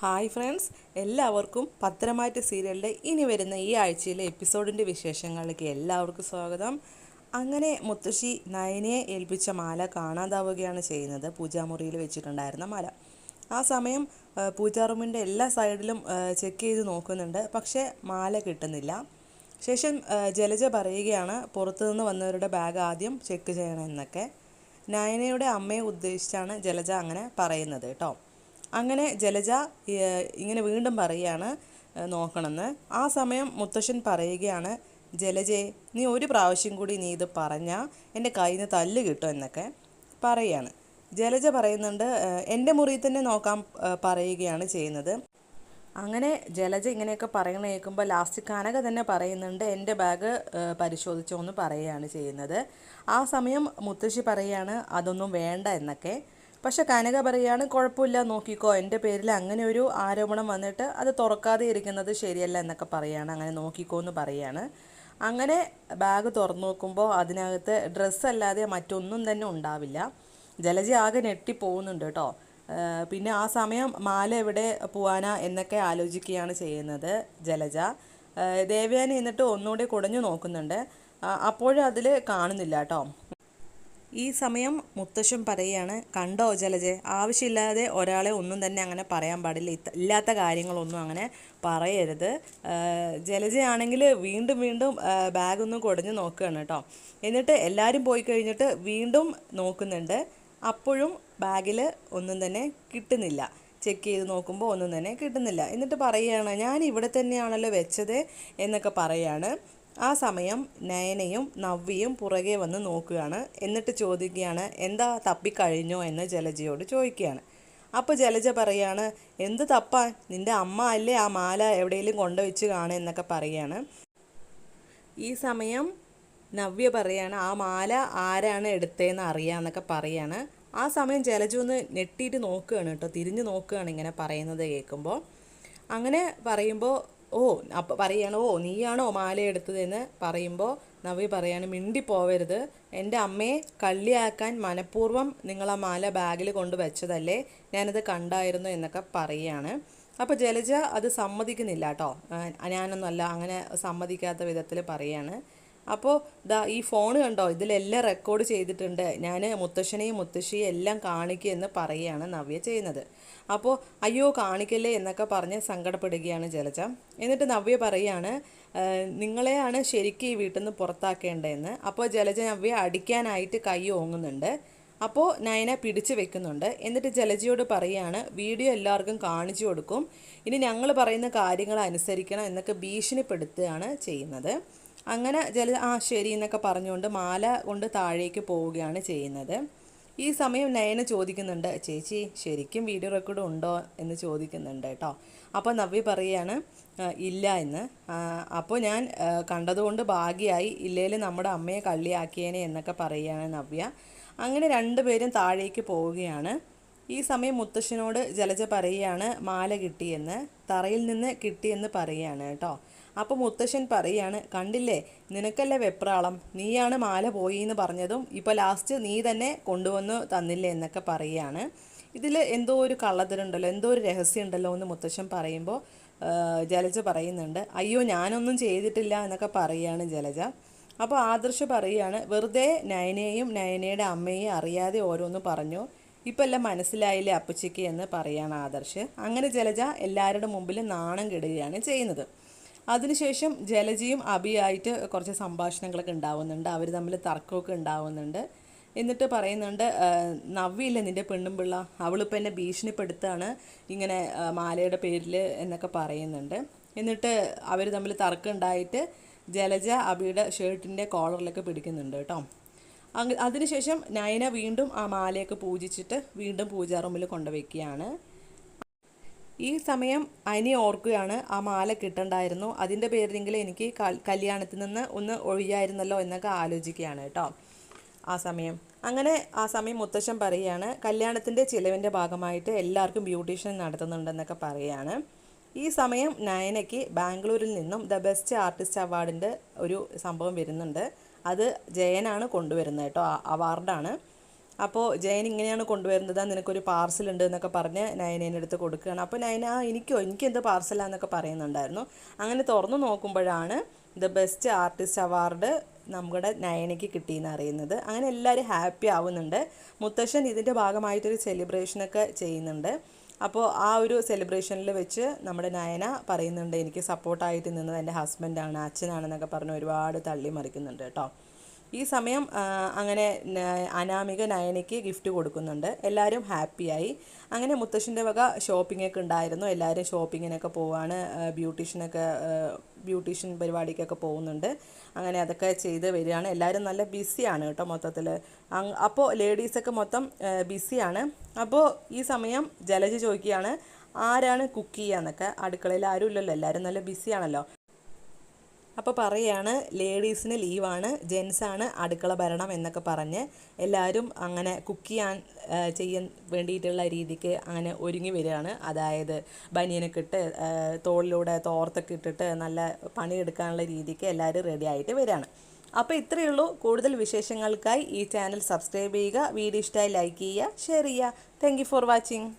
Hi friends, എല്ലാവർക്കും പത്തരമാറ്റ് സീരിയലിൻ്റെ ഇനി വരുന്ന ഈ ആഴ്ചയിലെ എപ്പിസോഡിൻ്റെ വിശേഷങ്ങളിലേക്ക് എല്ലാവർക്കും സ്വാഗതം. അങ്ങനെ മുത്തശ്ശി നയനയെ ഏൽപ്പിച്ച മാല കാണാതാവുകയാണ് ചെയ്യുന്നത്. പൂജാമുറിയിൽ വെച്ചിട്ടുണ്ടായിരുന്ന മാല. ആ സമയം പൂജാ റൂമിൻ്റെ എല്ലാ സൈഡിലും ചെക്ക് ചെയ്ത് നോക്കുന്നുണ്ട്. പക്ഷേ മാല കിട്ടുന്നില്ല. ശേഷം ജലജ പറയുകയാണ് പുറത്തുനിന്ന് വന്നവരുടെ ബാഗ് ആദ്യം ചെക്ക് ചെയ്യണമെന്നൊക്കെ. നയനയുടെ അമ്മയെ ഉദ്ദേശിച്ചാണ് ജലജ അങ്ങനെ പറയുന്നത് കേട്ടോ. അങ്ങനെ ജലജ ഇങ്ങനെ വീണ്ടും പറയുകയാണ് നോക്കണമെന്ന്. ആ സമയം മുത്തശ്ശൻ പറയുകയാണ്, ജലജയെ നീ ഒരു പ്രാവശ്യം കൂടി നീ ഇത് പറഞ്ഞാൽ എൻ്റെ കയ്യിൽ നിന്ന് തല്ല് കിട്ടും എന്നൊക്കെ പറയുകയാണ്. ജലജ പറയുന്നുണ്ട് എൻ്റെ മുറിയിൽ തന്നെ നോക്കാൻ പറയുകയാണ് ചെയ്യുന്നത്. അങ്ങനെ ജലജ ഇങ്ങനെയൊക്കെ പറയണ കേൾക്കുമ്പോൾ ലാസ്റ്റ് കനക തന്നെ പറയുന്നുണ്ട് എൻ്റെ ബാഗ് പരിശോധിച്ചോ എന്ന് പറയുകയാണ് ചെയ്യുന്നത്. ആ സമയം മുത്തശ്ശി പറയുകയാണ് അതൊന്നും വേണ്ട എന്നൊക്കെ. പക്ഷെ കനക പറയുകയാണ് കുഴപ്പമില്ല, നോക്കിക്കോ, എൻ്റെ പേരിൽ അങ്ങനെ ഒരു ആരോപണം വന്നിട്ട് അത് തുറക്കാതെ ഇരിക്കുന്നത് ശരിയല്ല എന്നൊക്കെ പറയുകയാണ്. അങ്ങനെ നോക്കിക്കോ എന്ന് പറയുകയാണ്. അങ്ങനെ ബാഗ് തുറന്നു നോക്കുമ്പോൾ അതിനകത്ത് ഡ്രസ്സല്ലാതെ മറ്റൊന്നും തന്നെ ഉണ്ടാവില്ല. ജലജ ആകെ ഞെട്ടിപ്പോകുന്നുണ്ട് കേട്ടോ. പിന്നെ ആ സമയം മാല എവിടെ പോവാനാ എന്നൊക്കെ ആലോചിക്കുകയാണ് ചെയ്യുന്നത് ജലജ. ദേവയാനി എന്നിട്ട് ഒന്നുകൂടി കുടഞ്ഞു നോക്കുന്നുണ്ട്. അപ്പോഴും അതിൽ കാണുന്നില്ല കേട്ടോ. ഈ സമയം മുത്തശ്ശൻ പറയുകയാണ്, കണ്ടോ ജലജ, ആവശ്യമില്ലാതെ ഒരാളെ ഒന്നും തന്നെ അങ്ങനെ പറയാൻ പാടില്ല, ഇല്ലാത്ത കാര്യങ്ങളൊന്നും അങ്ങനെ പറയരുത്. ജലജയാണെങ്കിൽ വീണ്ടും വീണ്ടും ബാഗൊന്നും കുടഞ്ഞു നോക്കുകയാണ് കേട്ടോ. എന്നിട്ട് എല്ലാവരും പോയി കഴിഞ്ഞിട്ട് വീണ്ടും നോക്കുന്നുണ്ട്. അപ്പോഴും ബാഗിൽ ഒന്നും തന്നെ കിട്ടുന്നില്ല. ചെക്ക് ചെയ്ത് നോക്കുമ്പോൾ ഒന്നും തന്നെ കിട്ടുന്നില്ല. എന്നിട്ട് പറയുകയാണ് ഞാൻ ഇവിടെ തന്നെയാണല്ലോ വെച്ചത് എന്നൊക്കെ പറയുകയാണ്. ആ സമയം നയനയും നവ്യയും പുറകെ വന്ന് നോക്കുകയാണ്. എന്നിട്ട് ചോദിക്കുകയാണ് എന്താ തപ്പിക്കഴിഞ്ഞോ എന്ന് ജലജയോട് ചോദിക്കുകയാണ്. അപ്പോൾ ജലജ പറയാണ് എന്ത് തപ്പാൻ, നിൻ്റെ അമ്മ അല്ലേ ആ മാല എവിടെയെങ്കിലും കൊണ്ടുവച്ച് കാണുക എന്നൊക്കെ പറയുകയാണ്. ഈ സമയം നവ്യ പറയാണ് ആ മാല ആരാണ് എടുത്തതെന്ന് അറിയാമെന്നൊക്കെ പറയാണ്. ആ സമയം ജലജ ഒന്ന് ഞെട്ടിയിട്ട് നോക്കുകയാണ് കേട്ടോ, തിരിഞ്ഞ് നോക്കുകയാണ് ഇങ്ങനെ പറയുന്നത് കേൾക്കുമ്പോൾ. അങ്ങനെ പറയുമ്പോൾ അപ്പോൾ പറയാണ് നീയാണോ മാല എടുത്തതെന്ന് പറയുമ്പോൾ നവ്യ പറയാണ് മിണ്ടിപ്പോവരുത്, എൻ്റെ അമ്മയെ കള്ളിയാക്കാൻ മനഃപൂർവ്വം നിങ്ങൾ ആ മാല ബാഗിൽ കൊണ്ട് വെച്ചതല്ലേ, ഞാനത് കണ്ടായിരുന്നു എന്നൊക്കെ പറയുകയാണ്. അപ്പോൾ ജലജ അത് സമ്മതിക്കുന്നില്ല കേട്ടോ. ഞാനൊന്നുമല്ല അങ്ങനെ സമ്മതിക്കാത്ത വിധത്തിൽ പറയാണ്. അപ്പോൾ ഈ ഫോൺ കണ്ടോ, ഇതിലെല്ലാം റെക്കോർഡ് ചെയ്തിട്ടുണ്ട്, ഞാൻ മുത്തശ്ശനെയും മുത്തശ്ശിയും എല്ലാം കാണിക്കുമെന്ന് പറയുകയാണ് നവ്യ ചെയ്യുന്നത്. അപ്പോൾ അയ്യോ കാണിക്കല്ലേ എന്നൊക്കെ പറഞ്ഞ് സങ്കടപ്പെടുകയാണ് ജലജ. എന്നിട്ട് നവ്യ പറയുകയാണ് നിങ്ങളെയാണ് ശരിക്കും ഈ വീട്ടിൽ നിന്ന് പുറത്താക്കേണ്ടതെന്ന്. അപ്പോൾ ജലജ നവ്യ അടിക്കാനായിട്ട് കൈ ഓങ്ങുന്നുണ്ട്. അപ്പോൾ നയന പിടിച്ചു വെക്കുന്നുണ്ട്. എന്നിട്ട് ജലജയോട് പറയുകയാണ് വീഡിയോ എല്ലാവർക്കും കാണിച്ചു കൊടുക്കും, ഇനി ഞങ്ങൾ പറയുന്ന കാര്യങ്ങൾ അനുസരിക്കണം എന്നൊക്കെ ഭീഷണിപ്പെടുത്തുകയാണ് ചെയ്യുന്നത്. അങ്ങനെ ശരി എന്നൊക്കെ പറഞ്ഞുകൊണ്ട് മാല കൊണ്ട് താഴേക്ക് പോവുകയാണ് ചെയ്യുന്നത്. ഈ സമയം നയന ചോദിക്കുന്നുണ്ട് ചേച്ചി ശരിക്കും വീഡിയോ റെക്കോർഡ് ഉണ്ടോ എന്ന് ചോദിക്കുന്നുണ്ട് കേട്ടോ. അപ്പോൾ നവ്യ പറയുകയാണ് ഇല്ല എന്ന്. അപ്പോൾ ഞാൻ കണ്ടതുകൊണ്ട് ഭാഗ്യമായി, ഇല്ലേലും നമ്മുടെ അമ്മയെ കള്ളിയാക്കിയേനെ എന്നൊക്കെ പറയുകയാണ് നവ്യ. അങ്ങനെ രണ്ടുപേരും താഴേക്ക് പോവുകയാണ്. ഈ സമയം മുത്തശ്ശനോട് ജലജ പറയുകയാണ് മാല കിട്ടിയെന്ന്, തറയിൽ നിന്ന് കിട്ടിയെന്ന് പറയുകയാണ് കേട്ടോ. അപ്പോൾ മുത്തശ്ശൻ പറയാണ് കണ്ടില്ലേ, നിനക്കല്ലേ വെപ്രാളം, നീയാണ് മാല പോയി എന്ന് പറഞ്ഞതും ഇപ്പോൾ ലാസ്റ്റ് നീ തന്നെ കൊണ്ടുവന്ന് തന്നില്ലേ എന്നൊക്കെ പറയുകയാണ്. ഇതിൽ എന്തോ ഒരു കള്ളത്തരുണ്ടല്ലോ, എന്തോ ഒരു രഹസ്യം ഉണ്ടല്ലോ എന്ന് മുത്തശ്ശൻ പറയുമ്പോൾ ജലജ പറയുന്നുണ്ട് അയ്യോ ഞാനൊന്നും ചെയ്തിട്ടില്ല എന്നൊക്കെ പറയുകയാണ് ജലജ. അപ്പോൾ ആദർശ് പറയുകയാണ് വെറുതെ നയനയെയും നയനയുടെ അമ്മയെയും അറിയാതെ ഓരോന്ന് പറഞ്ഞു, ഇപ്പം എല്ലാം മനസ്സിലായില്ലേ അപ്പച്ചിക്ക് എന്ന് പറയാണ് ആദർശ്. അങ്ങനെ ജലജ എല്ലാവരുടെ മുമ്പിൽ നാണം കെടുകയാണ് ചെയ്യുന്നത്. അതിനുശേഷം ജലജയും അഭിയായിട്ട് കുറച്ച് സംഭാഷണങ്ങളൊക്കെ ഉണ്ടാവുന്നുണ്ട്. അവർ തമ്മിൽ തർക്കമൊക്കെ ഉണ്ടാവുന്നുണ്ട്. എന്നിട്ട് പറയുന്നുണ്ട് നവ്യയില്ലേ നിൻ്റെ പെണ്ണും പിള്ള, അവളിപ്പോൾ എന്നെ ഭീഷണിപ്പെടുത്താണ് ഇങ്ങനെ മാലയുടെ പേരിൽ എന്നൊക്കെ പറയുന്നുണ്ട്. എന്നിട്ട് അവർ തമ്മിൽ തർക്കം ഉണ്ടായിട്ട് ജലജ അഭിയുടെ ഷർട്ടിൻ്റെ കോളറിലൊക്കെ പിടിക്കുന്നുണ്ട് കേട്ടോ. അതിനുശേഷം നയന വീണ്ടും ആ മാലയൊക്കെ പൂജിച്ചിട്ട് വീണ്ടും പൂജാ റൂമിൽ കൊണ്ടുവയ്ക്കുകയാണ്. ഈ സമയം അനി ഓർക്കുകയാണ് ആ മാല കിട്ടണ്ടായിരുന്നു, അതിൻ്റെ പേരിലെങ്കിലും എനിക്ക് കല്യാണത്തിൽ നിന്ന് ഒന്ന് ഒഴിയായിരുന്നല്ലോ എന്നൊക്കെ ആലോചിക്കുകയാണ് കേട്ടോ ആ സമയം മുത്തശ്ശൻ പറയുകയാണ് കല്യാണത്തിൻ്റെ ചിലവിൻ്റെ ഭാഗമായിട്ട് എല്ലാവർക്കും ബ്യൂട്ടീഷ്യൻ നടത്തുന്നുണ്ടെന്നൊക്കെ പറയുകയാണ്. ഈ സമയം നയനയ്ക്ക് ബാംഗ്ലൂരിൽ നിന്നും ദ ബെസ്റ്റ് ആർട്ടിസ്റ്റ് അവാർഡിൻ്റെ ഒരു സംഭവം വരുന്നുണ്ട്. അത് ജയനാണ് കൊണ്ടുവരുന്നത് കേട്ടോ, അവാർഡാണ്. അപ്പോൾ ജയൻ ഇങ്ങനെയാണ് കൊണ്ടുവരുന്നത്, നിനക്കൊരു പാർസൽ ഉണ്ട് എന്നൊക്കെ പറഞ്ഞ് നയനേൻ്റെ അടുത്ത് കൊടുക്കുകയാണ്. അപ്പോൾ നയന എനിക്കെന്ത് പാർസലാന്നൊക്കെ പറയുന്നുണ്ടായിരുന്നു. അങ്ങനെ തുറന്നു നോക്കുമ്പോഴാണ് ദ ബെസ്റ്റ് ആർട്ടിസ്റ്റ് അവാർഡ് നമ്മുടെ നയനയ്ക്ക് കിട്ടിയെന്ന് അറിയുന്നത്. അങ്ങനെ എല്ലാവരും ഹാപ്പി ആവുന്നുണ്ട്. മുത്തശ്ശൻ ഇതിൻ്റെ ഭാഗമായിട്ടൊരു സെലിബ്രേഷനൊക്കെ ചെയ്യുന്നുണ്ട്. അപ്പോൾ ആ ഒരു സെലിബ്രേഷനിൽ വെച്ച് നമ്മുടെ നയന പറയുന്നുണ്ട്, എനിക്ക് സപ്പോർട്ടായിട്ട് നിന്നത് എൻ്റെ ഹസ്ബൻഡാണ്, അച്ഛനാണെന്നൊക്കെ പറഞ്ഞ് ഒരുപാട് തള്ളി മറിക്കുന്നുണ്ട് കേട്ടോ. ഈ സമയം അങ്ങനെ അനാമിക നയനയ്ക്ക് ഗിഫ്റ്റ് കൊടുക്കുന്നുണ്ട്. എല്ലാവരും ഹാപ്പിയായി. അങ്ങനെ മുത്തശ്ശൻ്റെ വക ഷോപ്പിംഗ് ഒക്കെ ഉണ്ടായിരുന്നു. എല്ലാവരും ഷോപ്പിങ്ങിനൊക്കെ പോവാണ്. ബ്യൂട്ടീഷ്യൻ പരിപാടിക്കൊക്കെ പോകുന്നുണ്ട്. അങ്ങനെ അതൊക്കെ ചെയ്ത് വരികയാണ്. എല്ലാവരും നല്ല ബിസിയാണ് കേട്ടോ മൊത്തത്തിൽ. അപ്പോൾ ലേഡീസൊക്കെ മൊത്തം ബിസിയാണ്. അപ്പോൾ ഈ സമയം ജലജ ചോദിക്കുകയാണ്, ആരാണ് കുക്ക് ചെയ്യാന്നൊക്കെ. അടുക്കളയിൽ ആരും ഇല്ലല്ലോ, എല്ലാവരും നല്ല ബിസിയാണല്ലോ. അപ്പോൾ പറയുകയാണ്, ലേഡീസിന് ലീവാണ്, ജെൻസാണ് അടുക്കള ഭരണം എന്നൊക്കെ പറഞ്ഞ് എല്ലാവരും അങ്ങനെ കുക്ക് ചെയ്യാൻ വേണ്ടിയിട്ടുള്ള രീതിക്ക് അങ്ങനെ ഒരുങ്ങി വരികയാണ്. അതായത് ബനിയനൊക്കെ ഇട്ട് തോളിലൂടെ തോർത്തൊക്കെ ഇട്ടിട്ട് നല്ല പണിയെടുക്കാനുള്ള രീതിക്ക് എല്ലാവരും റെഡി ആയിട്ട് വരികയാണ്. അപ്പോൾ ഇത്രയേ ഉള്ളൂ. കൂടുതൽ വിശേഷങ്ങൾക്കായി ഈ ചാനൽ സബ്സ്ക്രൈബ് ചെയ്യുക. വീഡിയോ ഇഷ്ടമായി ലൈക്ക് ചെയ്യുക, ഷെയർ ചെയ്യുക. Thank you for watching.